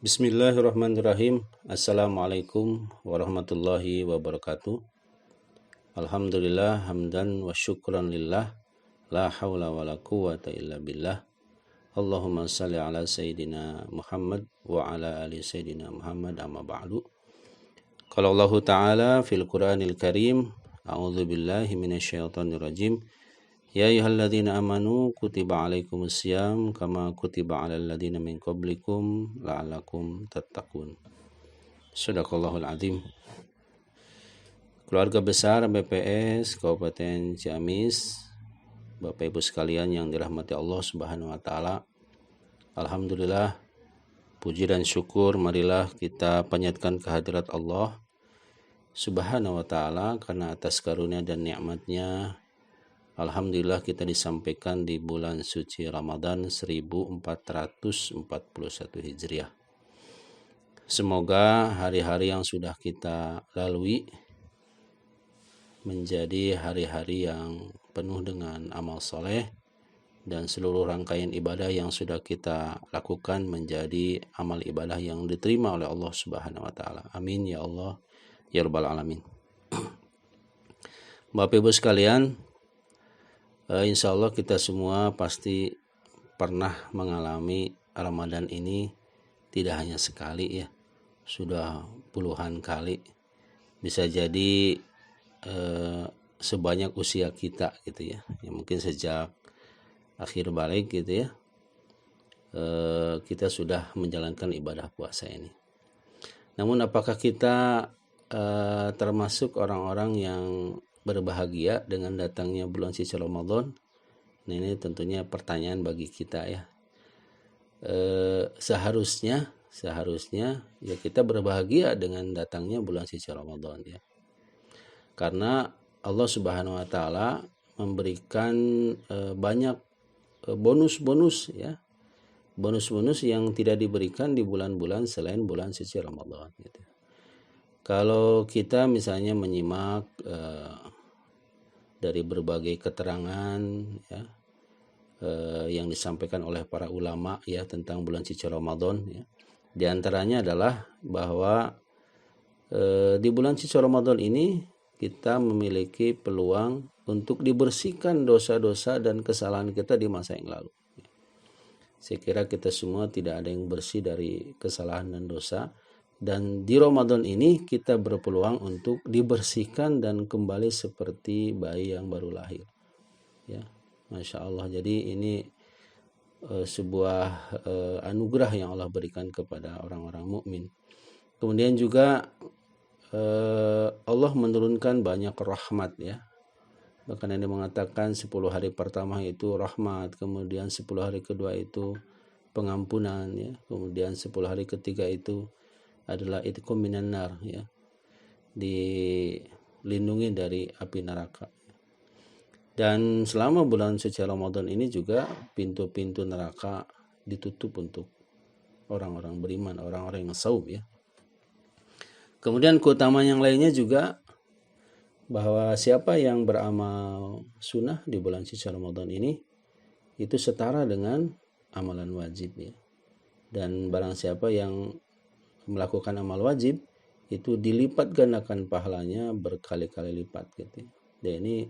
Bismillahirrahmanirrahim. Assalamualaikum warahmatullahi wabarakatuh. Alhamdulillah hamdan wa syukran lillah. La hawla wa la quwata illa billah. Allahumma salli ala Sayyidina Muhammad wa ala ali Sayyidina Muhammad amma ba'du. Qala Allah Ta'ala fil Qur'anil Karim. A'udzu billahi minasyaitonir rajim. Ya ayyuhalladzina amanu kutiba alaikumusiyam kama kutiba alal ladzina min qablikum la'allakum tattaqun. Shadaqallahul azim. Keluarga besar BPS Kabupaten Ciamis, Bapak Ibu sekalian yang dirahmati Allah Subhanahu wa taala. Alhamdulillah, puji dan syukur marilah kita panjatkan kehadirat Allah Subhanahu wa taala karena atas karunia dan nikmatnya. Alhamdulillah kita disampaikan di bulan suci Ramadan 1441 Hijriah. Semoga hari-hari yang sudah kita lalui menjadi hari-hari yang penuh dengan amal soleh dan seluruh rangkaian ibadah yang sudah kita lakukan menjadi amal ibadah yang diterima oleh Allah Subhanahu wa taala. Amin ya Allah ya rabbal alamin. Bapak Ibu sekalian, insya Allah kita semua pasti pernah mengalami Ramadan ini tidak hanya sekali ya, sudah puluhan kali, bisa jadi sebanyak usia kita gitu ya, mungkin sejak akhir balik gitu ya, kita sudah menjalankan ibadah puasa ini. Namun apakah kita termasuk orang-orang yang berbahagia dengan datangnya bulan suci Ramadan? Nah, ini tentunya pertanyaan bagi kita ya. Seharusnya ya kita berbahagia dengan datangnya bulan suci Ramadan ya. Karena Allah Subhanahu wa taala memberikan banyak bonus-bonus ya. Bonus-bonus yang tidak diberikan di bulan-bulan selain bulan suci Ramadan gitu. Kalau kita misalnya menyimak dari berbagai keterangan ya, yang disampaikan oleh para ulama ya tentang bulan suci Ramadan ya. Di antaranya adalah bahwa di bulan suci Ramadan ini kita memiliki peluang untuk dibersihkan dosa-dosa dan kesalahan kita di masa yang lalu. Saya kira kita semua tidak ada yang bersih dari kesalahan dan dosa. Dan di Ramadan ini kita berpeluang untuk dibersihkan dan kembali seperti bayi yang baru lahir. Ya, Masya Allah. Jadi ini sebuah anugerah yang Allah berikan kepada orang-orang mukmin. Kemudian juga Allah menurunkan banyak rahmat ya. Bahkan yang mengatakan 10 hari pertama itu rahmat, kemudian 10 hari kedua itu pengampunan ya, kemudian 10 hari ketiga itu adalah itqum minan nar ya, dilindungi dari api neraka. Dan selama bulan suci Ramadan ini juga pintu-pintu neraka ditutup untuk orang-orang beriman, orang-orang yang saum ya. Kemudian keutamaan yang lainnya juga bahwa siapa yang beramal sunnah di bulan suci Ramadan ini itu setara dengan amalan wajib ya. Dan barang siapa yang melakukan amal wajib itu dilipat gandakan pahalanya berkali-kali lipat gitu. Dan ini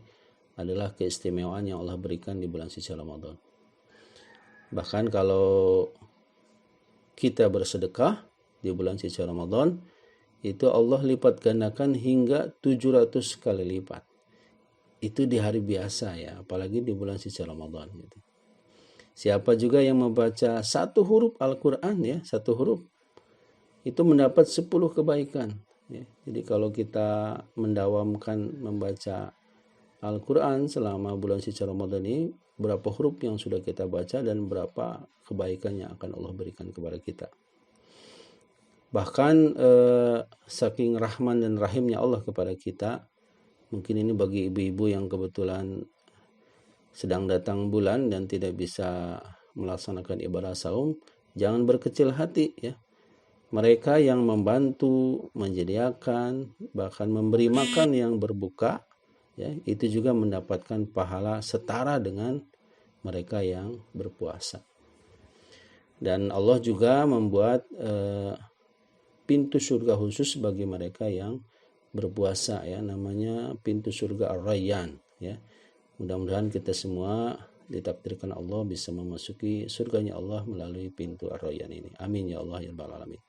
adalah keistimewaan yang Allah berikan di bulan suci Ramadan. Bahkan kalau kita bersedekah di bulan suci Ramadan itu Allah lipat gandakan hingga 700 kali lipat. Itu di hari biasa ya, apalagi di bulan suci Ramadan gitu. Siapa juga yang membaca satu huruf Al-Qur'an ya, satu huruf itu mendapat 10 kebaikan ya. Jadi kalau kita mendawamkan membaca Al-Quran selama bulan suci Ramadan ini, berapa huruf yang sudah kita baca dan berapa kebaikan yang akan Allah berikan kepada kita. Bahkan saking rahman dan rahimnya Allah kepada kita, mungkin ini bagi ibu-ibu yang kebetulan sedang datang bulan dan tidak bisa melaksanakan ibadah saum, jangan berkecil hati ya. Mereka yang membantu, menyediakan, bahkan memberi makan yang berbuka, ya, itu juga mendapatkan pahala setara dengan mereka yang berpuasa. Dan Allah juga membuat pintu surga khusus bagi mereka yang berpuasa ya, namanya pintu surga Ar-Rayyan ya. Mudah-mudahan kita semua ditakdirkan Allah bisa memasuki surganya Allah melalui pintu Ar-Rayyan ini. Amin ya Allah ya rabbal alamin.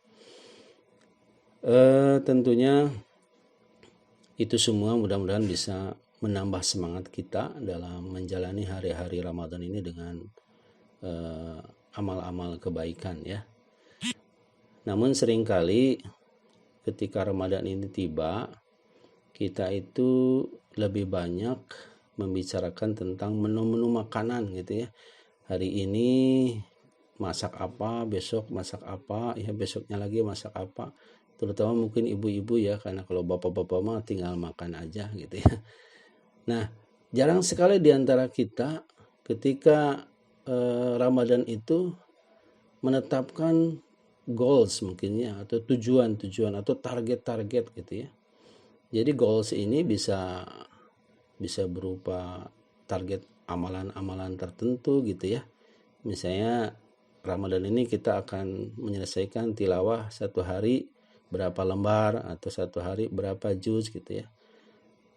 Tentunya itu semua mudah-mudahan bisa menambah semangat kita dalam menjalani hari-hari Ramadan ini dengan amal-amal kebaikan ya. Namun seringkali ketika Ramadan ini tiba, kita itu lebih banyak membicarakan tentang menu-menu makanan gitu ya. Hari ini masak apa, besok masak apa, ya besoknya lagi masak apa. Terutama mungkin ibu-ibu ya, karena kalau bapak-bapak mah tinggal makan aja gitu ya. Nah, jarang sekali di antara kita ketika Ramadan itu menetapkan goals mungkin ya, atau tujuan-tujuan atau target-target gitu ya. Jadi goals ini bisa berupa target amalan-amalan tertentu gitu ya. Misalnya Ramadan ini kita akan menyelesaikan tilawah satu hari berapa lembar, atau satu hari berapa juz gitu ya.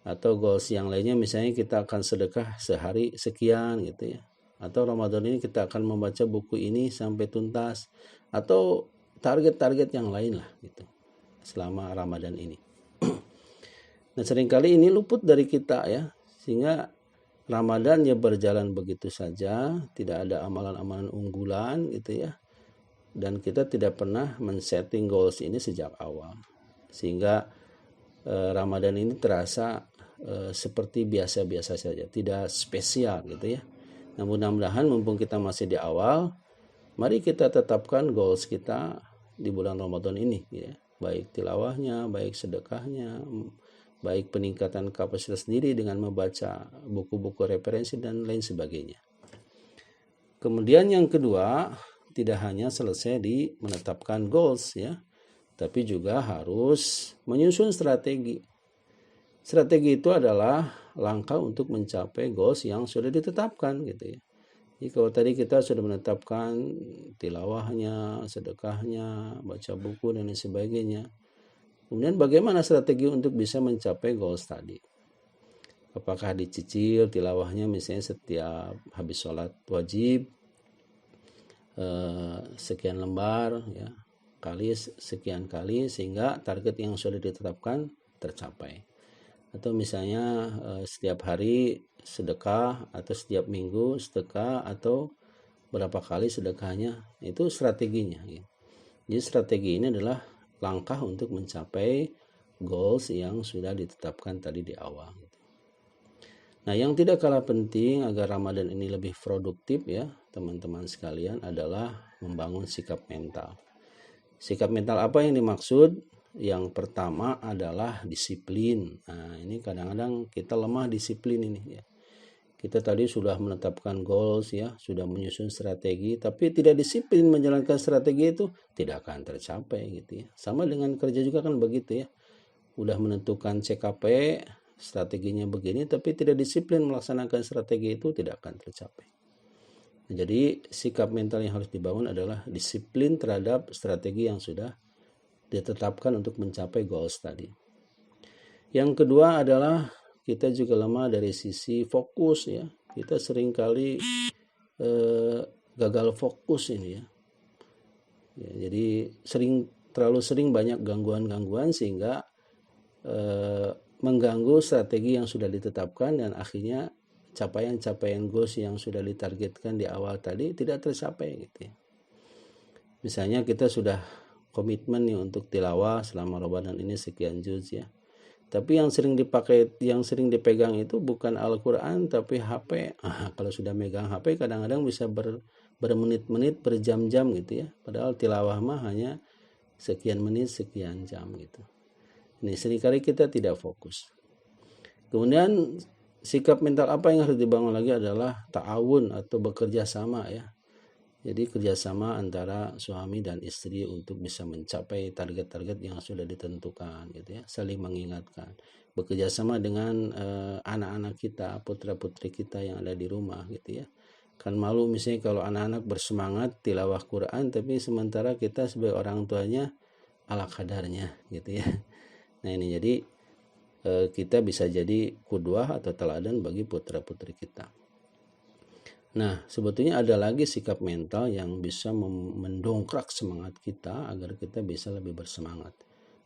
Atau goals yang lainnya misalnya kita akan sedekah sehari sekian gitu ya. Atau Ramadan ini kita akan membaca buku ini sampai tuntas, atau target-target yang lain lah gitu selama Ramadan ini. Nah seringkali ini luput dari kita ya, sehingga Ramadan ya berjalan begitu saja, tidak ada amalan-amalan unggulan gitu ya. Dan kita tidak pernah men-setting goals ini sejak awal. Sehingga Ramadan ini terasa seperti biasa-biasa saja, tidak spesial gitu ya. Nah mudah-mudahan mumpung kita masih di awal, mari kita tetapkan goals kita di bulan Ramadan ini ya. Baik tilawahnya, baik sedekahnya, baik peningkatan kapasitas diri dengan membaca buku-buku referensi dan lain sebagainya. Kemudian yang kedua, tidak hanya selesai di menetapkan goals ya, tapi juga harus menyusun strategi. Strategi itu adalah langkah untuk mencapai goals yang sudah ditetapkan gitu ya. Jadi kalau tadi kita sudah menetapkan tilawahnya, sedekahnya, baca buku dan lain sebagainya. Kemudian bagaimana strategi untuk bisa mencapai goals tadi? Apakah dicicil tilawahnya misalnya setiap habis sholat wajib sekian lembar ya, kali sekian kali sehingga target yang sudah ditetapkan tercapai. Atau misalnya setiap hari sedekah, atau setiap minggu sedekah, atau berapa kali sedekahnya, itu strateginya ya. Jadi strategi ini adalah langkah untuk mencapai goals yang sudah ditetapkan tadi di awal. Nah yang tidak kalah penting agar Ramadan ini lebih produktif ya teman-teman sekalian adalah membangun sikap mental. Sikap mental apa yang dimaksud? Yang pertama adalah disiplin. Nah ini kadang-kadang kita lemah disiplin ini ya. Kita tadi sudah menetapkan goals ya, sudah menyusun strategi, tapi tidak disiplin menjalankan strategi itu tidak akan tercapai gitu ya. Sama dengan kerja juga kan begitu ya. Udah menentukan CKP, strateginya begini, tapi tidak disiplin melaksanakan strategi itu tidak akan tercapai. Jadi sikap mental yang harus dibangun adalah disiplin terhadap strategi yang sudah ditetapkan untuk mencapai goals tadi. Yang kedua adalah kita juga lemah dari sisi fokus ya. Kita seringkali gagal fokus ini ya. Jadi terlalu sering banyak gangguan-gangguan sehingga mengganggu strategi yang sudah ditetapkan, dan akhirnya capaian-capaian goals yang sudah ditargetkan di awal tadi tidak tercapai gitu ya. Misalnya kita sudah komitmen nih untuk tilawah selama Ramadan ini sekian juz ya. Tapi yang sering dipegang itu bukan Al-Quran tapi HP. Kalau sudah megang HP kadang-kadang bisa bermenit-menit, berjam-jam gitu ya. Padahal tilawah mah hanya sekian menit, sekian jam gitu. Ini seringkali kita tidak fokus. Kemudian sikap mental apa yang harus dibangun lagi adalah ta'awun atau bekerja sama ya. Jadi kerjasama antara suami dan istri untuk bisa mencapai target-target yang sudah ditentukan gitu ya, saling mengingatkan, bekerjasama dengan anak-anak kita, putra-putri kita yang ada di rumah gitu ya, Kan malu misalnya kalau anak-anak bersemangat tilawah Quran, tapi sementara kita sebagai orang tuanya ala kadarnya gitu ya. Nah ini jadi kita bisa jadi qudwah atau teladan bagi putra-putri kita. Nah, sebetulnya ada lagi sikap mental yang bisa mendongkrak semangat kita agar kita bisa lebih bersemangat.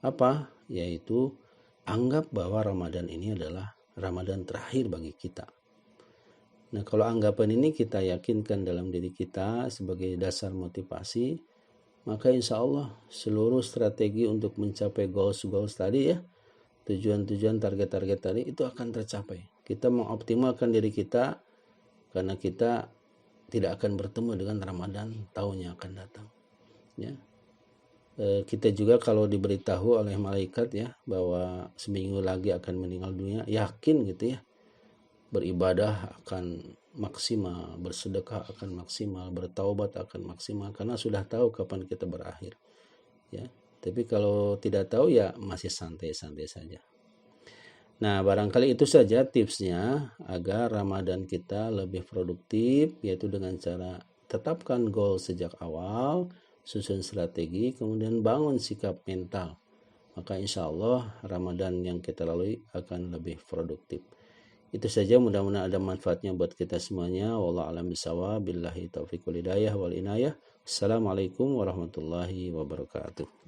Apa? Yaitu anggap bahwa Ramadan ini adalah Ramadan terakhir bagi kita. Nah, kalau anggapan ini kita yakinkan dalam diri kita sebagai dasar motivasi, maka insya Allah seluruh strategi untuk mencapai goals-goals tadi ya, tujuan-tujuan, target-target tadi itu akan tercapai. Kita mengoptimalkan diri kita karena kita tidak akan bertemu dengan Ramadan tahun yang akan datang. Ya. Kita juga kalau diberitahu oleh malaikat ya bahwa seminggu lagi akan meninggal dunia, yakin gitu ya. Beribadah akan maksimal, bersedekah akan maksimal, bertaubat akan maksimal karena sudah tahu kapan kita berakhir. Ya. Tapi kalau tidak tahu ya masih santai-santai saja. Nah, barangkali itu saja tipsnya agar Ramadan kita lebih produktif, yaitu dengan cara tetapkan goal sejak awal, susun strategi, kemudian bangun sikap mental. Maka insya Allah Ramadan yang kita lalui akan lebih produktif. Itu saja, mudah-mudahan ada manfaatnya buat kita semuanya. Wallahu a'lam bishawab. Billahi taufiq wal hidayah wal inayah. Assalamualaikum warahmatullahi wabarakatuh.